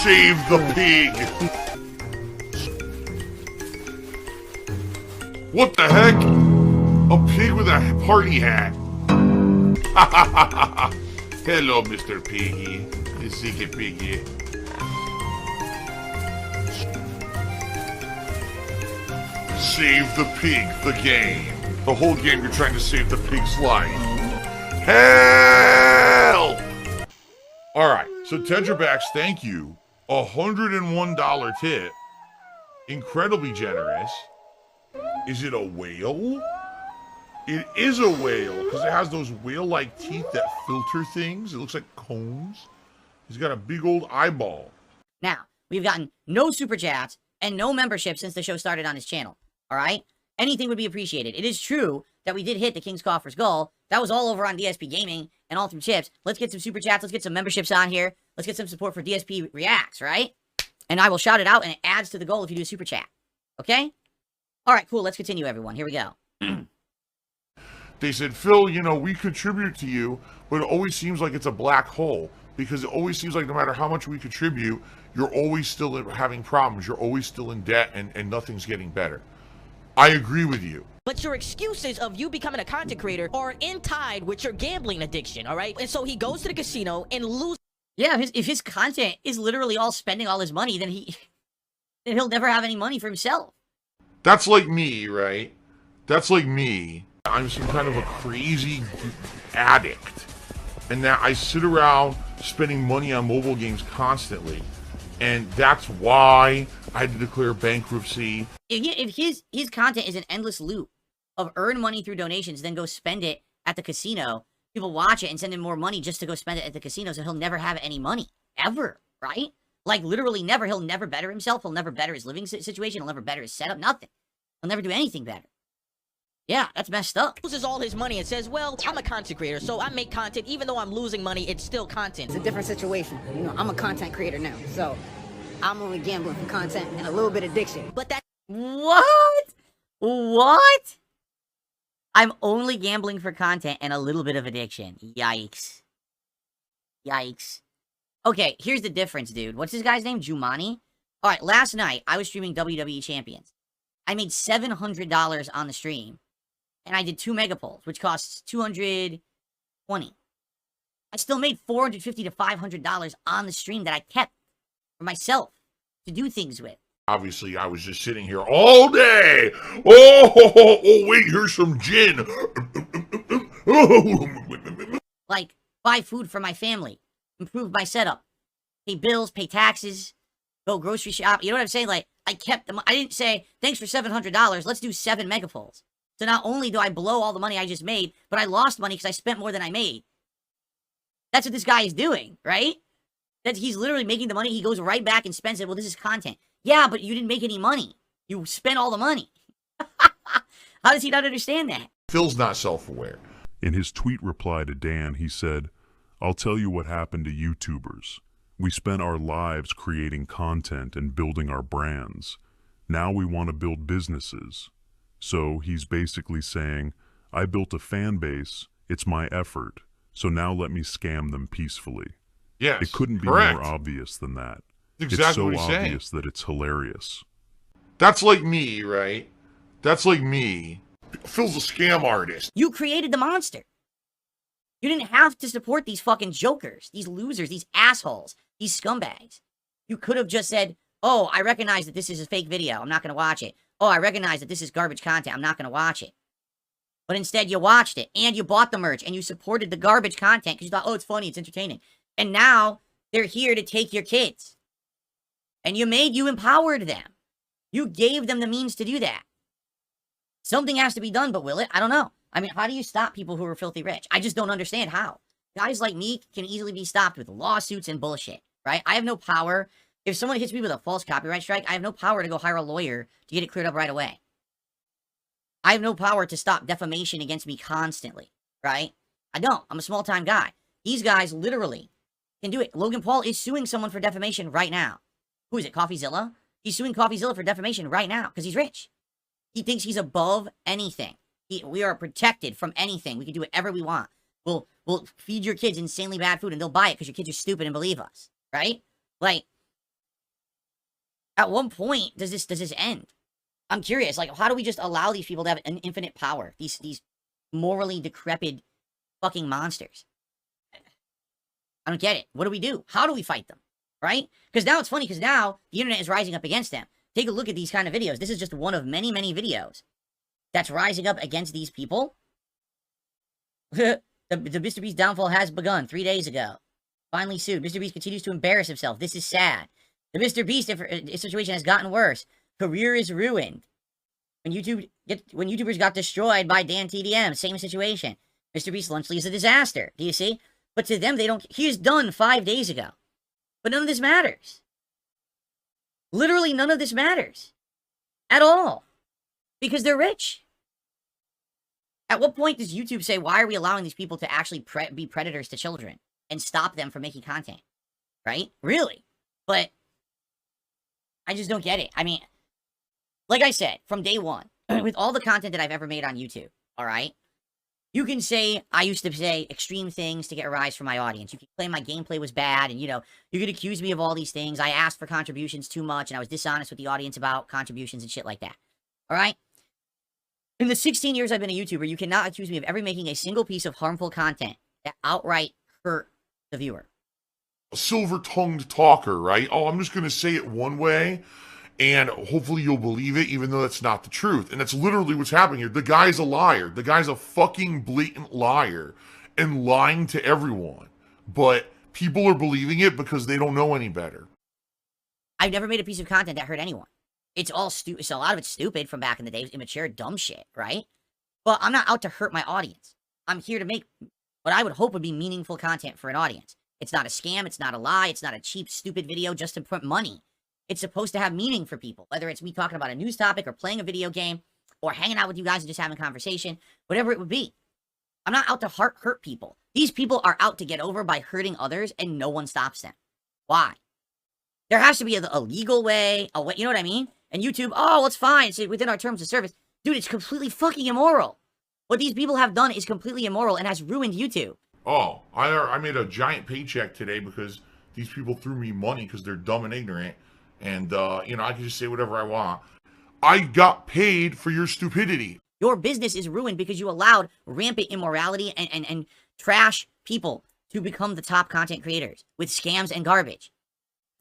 Save the pig! What the heck? A pig with a party hat. Hello, Mr. Piggy. The secret piggy. Save the pig, the game. The whole game you're trying to save the pig's life. Help! Alright, so Tetrabacks, thank you. $101 tip. Incredibly generous. Is it a whale? It is a whale, because it has those whale-like teeth that filter things. It looks like cones. He's got a big old eyeball. Now, we've gotten no super chats and no membership since the show started on his channel. Alright? Anything would be appreciated. It is true that we did hit the King's Coffer's goal. That was all over on DSP Gaming and all through chips. Let's get some super chats. Let's get some memberships on here. Let's get some support for DSP Reacts, right? And I will shout it out, and it adds to the goal if you do a super chat. Okay? Alright, cool. Let's continue, everyone. Here we go. They said, Phil, you know, we contribute to you, but it always seems like it's a black hole. Because it always seems like no matter how much we contribute, you're always still having problems. You're always still in debt, and nothing's getting better. I agree with you. But your excuses of you becoming a content creator are in tied with your gambling addiction, all right? And so he goes to the casino and loses. Yeah, if his content is literally all spending all his money, then he'll never have any money for himself. That's like me, right? That's like me. I'm some kind of a crazy addict. And now I sit around spending money on mobile games constantly. And that's why I had to declare bankruptcy. If his content is an endless loop of earn money through donations, then go spend it at the casino, people watch it and send him more money just to go spend it at the casino, so he'll never have any money. Ever, right? Like, literally never. He'll never better himself. He'll never better his living situation. He'll never better his setup. Nothing. He'll never do anything better. Yeah, that's messed up. Loses all his money and says, well, I'm a content creator, so I make content. Even though I'm losing money, it's still content. It's a different situation. You know, I'm a content creator now, so I'm only gambling for content and a little bit of addiction. But that... What? What? I'm only gambling for content and a little bit of addiction. Yikes. Yikes. Okay, here's the difference, dude. What's this guy's name? Jumani? Alright, last night, I was streaming WWE Champions. I made $700 on the stream. And I did 2 megapulls, which costs $220. I still made $450 to $500 on the stream that I kept for myself to do things with. Obviously, I was just sitting here all day. Oh, wait, here's some gin. Like, buy food for my family, improve my setup, pay bills, pay taxes, go grocery shop. You know what I'm saying? Like, I kept them. I didn't say, thanks for $700. Let's do 7 megapulls. So not only do I blow all the money I just made, but I lost money because I spent more than I made. That's what this guy is doing, right? That he's literally making the money. He goes right back and spends it. Well, this is content. Yeah, but you didn't make any money. You spent all the money. How does he not understand that? Phil's not self-aware. In his tweet reply to Dan, he said, I'll tell you what happened to YouTubers. We spent our lives creating content and building our brands. Now we want to build businesses. So he's basically saying, I built a fan base, it's my effort, so now let me scam them peacefully. Yes, it couldn't be correct. more obvious than that. Exactly it's so what he's obvious saying. that it's hilarious. That's like me, right? That's like me. Phil's a scam artist. You created the monster. You didn't have to support these fucking jokers, these losers, these assholes, these scumbags. You could have just said, oh, I recognize that this is a fake video. I'm not going to watch it. Oh, I recognize that this is garbage content. I'm not going to watch it. But instead, you watched it, and you bought the merch, and you supported the garbage content because you thought, oh, it's funny, it's entertaining. And now, they're here to take your kids. And you empowered them. You gave them the means to do that. Something has to be done, but will it? I don't know. I mean, how do you stop people who are filthy rich? I just don't understand how. Guys like me can easily be stopped with lawsuits and bullshit, right? I have no power. If someone hits me with a false copyright strike, I have no power to go hire a lawyer to get it cleared up right away. I have no power to stop defamation against me constantly, right? I don't. I'm a small-time guy. These guys literally can do it. Logan Paul is suing someone for defamation right now. Who is it, CoffeeZilla? He's suing CoffeeZilla for defamation right now because he's rich. He thinks he's above anything. We are protected from anything. We can do whatever we want. We'll feed your kids insanely bad food and they'll buy it because your kids are stupid and believe us, right? Like, At what point does this end? I'm curious. Like, how do we just allow these people to have an infinite power? These morally decrepit fucking monsters. I don't get it. What do we do? How do we fight them? Right? Because now it's funny, because now the internet is rising up against them. Take a look at these kind of videos. This is just one of many, many videos that's rising up against these people. the Mr. Beast downfall has begun 3 days ago. Finally sued. Mr. Beast continues to embarrass himself. This is sad. The Mr. Beast situation has gotten worse. Career is ruined. When YouTubers got destroyed by Dan TDM, same situation. Mr. Beast lunchly is a disaster. Do you see? But to them, they don't. He is done 5 days ago. But none of this matters. Literally none of this matters. At all. Because they're rich. At what point does YouTube say, why are we allowing these people to actually be predators to children? And stop them from making content? Right? Really? But I just don't get it. I mean, like I said, from day one, with all the content that I've ever made on YouTube, alright? You can say, I used to say extreme things to get a rise from my audience. You can claim my gameplay was bad, and, you know, you could accuse me of all these things. I asked for contributions too much, and I was dishonest with the audience about contributions and shit like that. Alright? In the 16 years I've been a YouTuber, you cannot accuse me of ever making a single piece of harmful content that outright hurt the viewer. A silver-tongued talker, right? Oh, I'm just going to say it one way, and hopefully you'll believe it, even though that's not the truth. And that's literally what's happening here. The guy's a liar. The guy's a fucking blatant liar and lying to everyone. But people are believing it because they don't know any better. I've never made a piece of content that hurt anyone. It's all stupid. So a lot of it's stupid from back in the day. Immature, dumb shit, right? But I'm not out to hurt my audience. I'm here to make what I would hope would be meaningful content for an audience. It's not a scam. It's not a lie. It's not a cheap, stupid video just to put money. It's supposed to have meaning for people, whether it's me talking about a news topic or playing a video game or hanging out with you guys and just having a conversation, whatever it would be. I'm not out to hurt people. These people are out to get over by hurting others, and no one stops them. Why? There has to be a legal way, a way, you know what I mean? And YouTube, oh, it's fine, it's within our terms of service. Dude, it's completely fucking immoral. What these people have done is completely immoral and has ruined YouTube. Oh, I made a giant paycheck today because these people threw me money because they're dumb and ignorant. And, you know, I can just say whatever I want. I got paid for your stupidity. Your business is ruined because you allowed rampant immorality and trash people to become the top content creators with scams and garbage.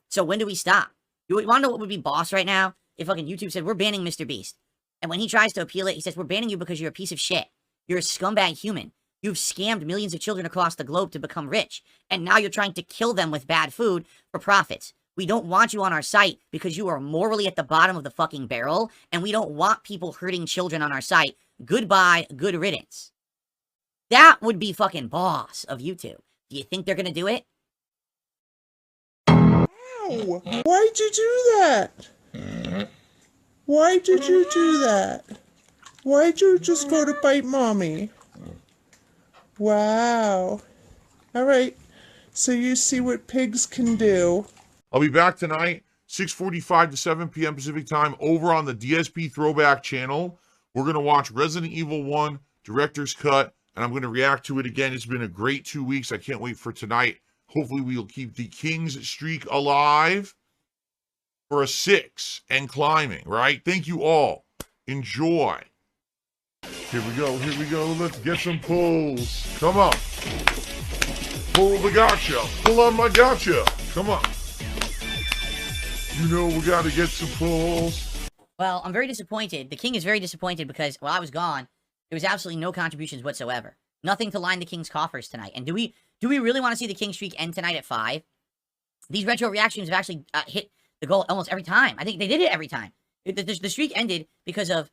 So when do we stop? You want to know what would be boss right now? If fucking YouTube said, we're banning Mr. Beast. And when he tries to appeal it, he says, we're banning you because you're a piece of shit. You're a scumbag human. You've scammed millions of children across the globe to become rich. And now you're trying to kill them with bad food for profits. We don't want you on our site because you are morally at the bottom of the fucking barrel, and we don't want people hurting children on our site. Goodbye, good riddance. That would be fucking boss of YouTube. Do you think they're gonna do it? Ow! Why'd you do that? Why did you do that? Why'd you just go to bite mommy? Wow. Alright, so you see what pigs can do. I'll be back tonight, 6:45 to 7 p.m. Pacific time, over on the DsP Throwback channel. We're going to watch Resident Evil 1 Director's Cut, and I'm going to react to it again. It's been a great 2 weeks. I can't wait for tonight. Hopefully we'll keep the King's streak alive for a 6 and climbing, right? Thank you all. Enjoy. Here we go. Here we go. Let's get some pulls. Come on. Pull the gotcha. Pull on my gotcha. Come on. You know we got to get some pulls. Well, I'm very disappointed. The King is very disappointed because while I was gone, there was absolutely no contributions whatsoever. Nothing to line the King's coffers tonight. And do we really want to see the King streak end tonight at 5? These retro reactions have actually hit the goal almost every time. I think they did it every time. The streak ended because of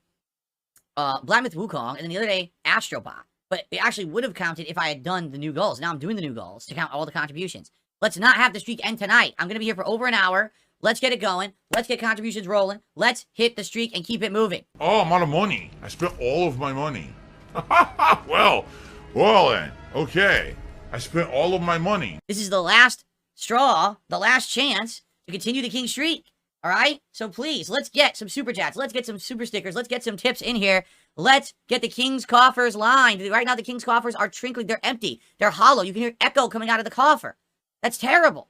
Blamith Wukong, and then the other day, Astrobot. But it actually would have counted if I had done the new goals. Now I'm doing the new goals to count all the contributions. Let's not have the streak end tonight. I'm going to be here for over an hour. Let's get it going. Let's get contributions rolling. Let's hit the streak and keep it moving. Oh, I'm out of money. I spent all of my money. well then. Okay. I spent all of my money. This is the last straw, the last chance to continue the King streak. All right? So please, let's get some super chats. Let's get some super stickers. Let's get some tips in here. Let's get the King's coffers lined. Right now, the King's coffers are trinkling. They're empty. They're hollow. You can hear echo coming out of the coffer. That's terrible.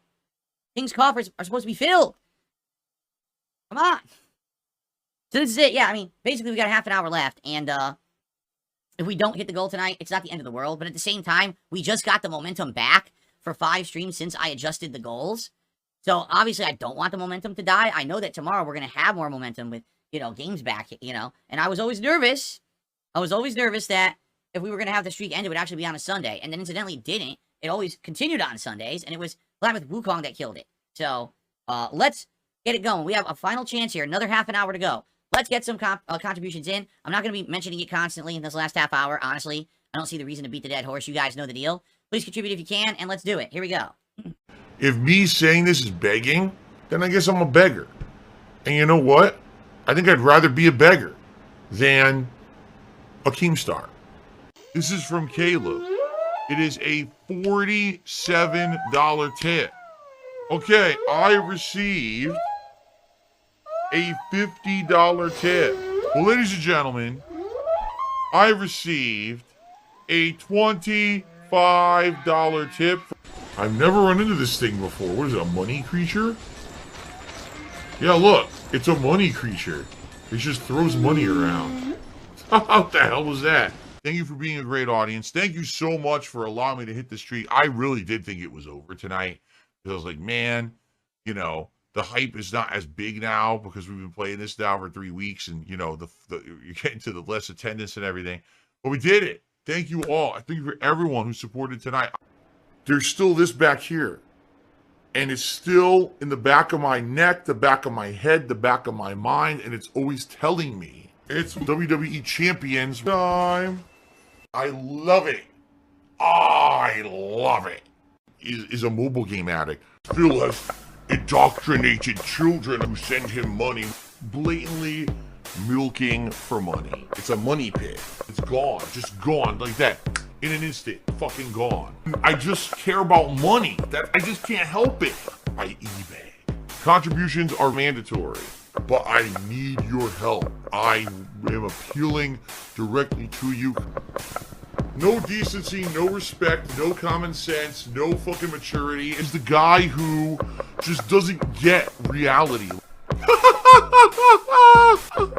King's coffers are supposed to be filled. Come on. So this is it. Yeah, I mean, basically we got half an hour left, and if we don't hit the goal tonight, it's not the end of the world. But at the same time, we just got the momentum back for 5 streams since I adjusted the goals. So obviously I don't want the momentum to die. I know that tomorrow we're going to have more momentum with, you know, games back, you know. And I was always nervous. I was always nervous that if we were going to have the streak end, it would actually be on a Sunday. And then incidentally it didn't. It always continued on Sundays. And it was Vlad with Wukong that killed it. So let's get it going. We have a final chance here. Another half an hour to go. Let's get some contributions in. I'm not going to be mentioning it constantly in this last half hour, honestly. I don't see the reason to beat the dead horse. You guys know the deal. Please contribute if you can, and let's do it. Here we go. If me saying this is begging, then I guess I'm a beggar. And you know what? I think I'd rather be a beggar than a Keemstar. This is from Caleb. It is a $47 tip. Okay, I received a $50 tip. Well, ladies and gentlemen, I received a $25 tip. I've never run into this thing before. What is it, a money creature? Yeah, look, it's a money creature. It just throws money around. What the hell was that? Thank you for being a great audience. Thank you so much for allowing me to hit the streak. I really did think it was over tonight. Because I was like, man, you know, the hype is not as big now because we've been playing this now for 3 weeks, and you know, you're getting to the less attendance and everything. But we did it. Thank you all. I thank you for everyone who supported tonight. There's still this back here, and it's still in the back of my neck, the back of my head, the back of my mind, and it's always telling me it's WWE Champions time. I love it. I love it. Is a mobile game addict. Phil has indoctrinated children who send him money, blatantly milking for money. It's a money pit. It's gone, just gone like that. In an instant, fucking gone. I just care about money. That I just can't help it. I eBay. Contributions are mandatory, but I need your help. I am appealing directly to you. No decency, no respect, no common sense, no fucking maturity. Is the guy who just doesn't get reality.